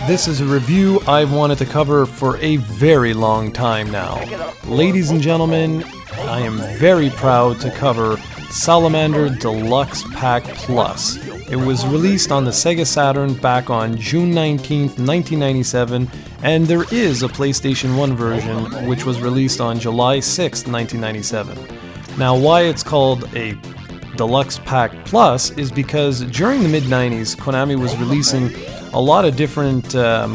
This is a review I've wanted to cover for a very long time now. Ladies and gentlemen, I am very proud to cover Salamander Deluxe Pack Plus. It was released on the Sega Saturn back on June 19th, 1997, and there is a PlayStation 1 version which was released on July 6th, 1997. Now, why it's called a Deluxe Pack Plus is because during the mid-90s, Konami was releasing a lot of different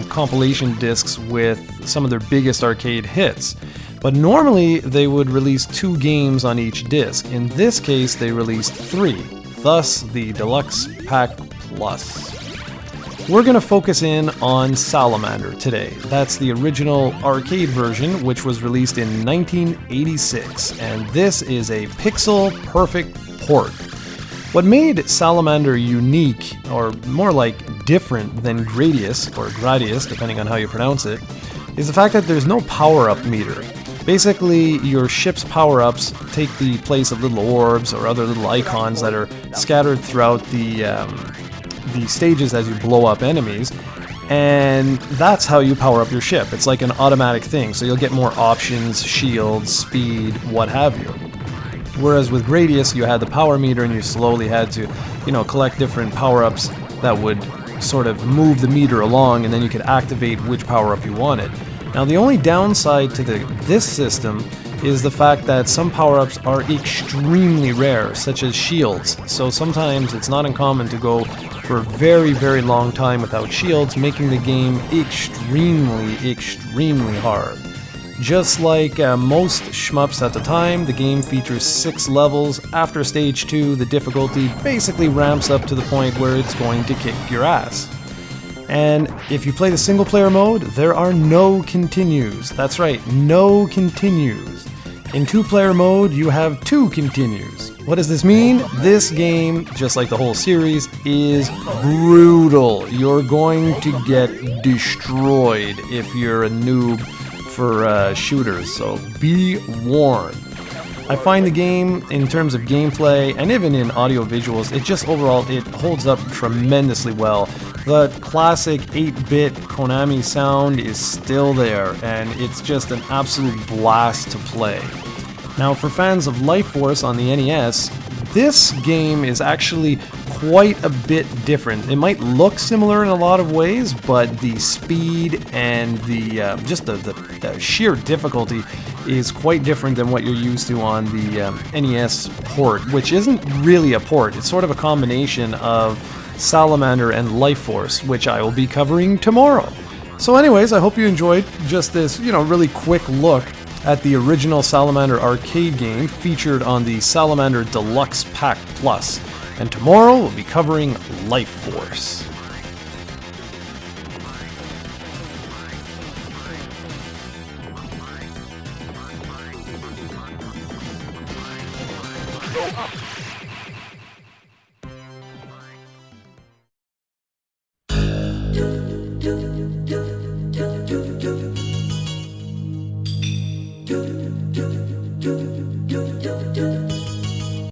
compilation discs with some of their biggest arcade hits. But normally they would release 2 games on each disc. In this case, they released 3, thus the Deluxe Pack Plus. We're going to focus in on Salamander today. That's the original arcade version, which was released in 1986, and this is a pixel-perfect port. What made Salamander unique, or more like different than Gradius, or Gradius, depending on how you pronounce it, is the fact that there's no power-up meter. Basically, your ship's power-ups take the place of little orbs or other little icons that are scattered throughout the stages as you blow up enemies, and that's how you power up your ship. It's like an automatic thing, so you'll get more options, shields, speed, what have you. Whereas with Gradius, you had the power meter and you slowly had to, collect different power-ups that would sort of move the meter along, and then you could activate which power-up you wanted. Now, the only downside to this system is the fact that some power-ups are extremely rare, such as shields. So sometimes it's not uncommon to go for a very, very long time without shields, making the game extremely, extremely hard. Just like most shmups at the time, the game features 6 levels. After stage 2, the difficulty basically ramps up to the point where it's going to kick your ass. And if you play the single player mode, there are no continues. That's right, no continues. In 2-player mode, you have 2 continues. What does this mean? This game, just like the whole series, is brutal. You're going to get destroyed if you're a noob for shooters, so be warned. I find the game, in terms of gameplay and even in audio visuals, it just overall, it holds up tremendously well. The classic 8-bit Konami sound is still there, and it's just an absolute blast to play. Now, for fans of Life Force on the NES, this game is actually quite a bit different. It might look similar in a lot of ways, but the speed and the sheer difficulty is quite different than what you're used to on the NES port, which isn't really a port. It's sort of a combination of Salamander and Life Force, which I will be covering tomorrow. So anyways, I hope you enjoyed just this, really quick look at the original Salamander arcade game featured on the Salamander Deluxe Pack Plus. And tomorrow we'll be covering Life Force. Do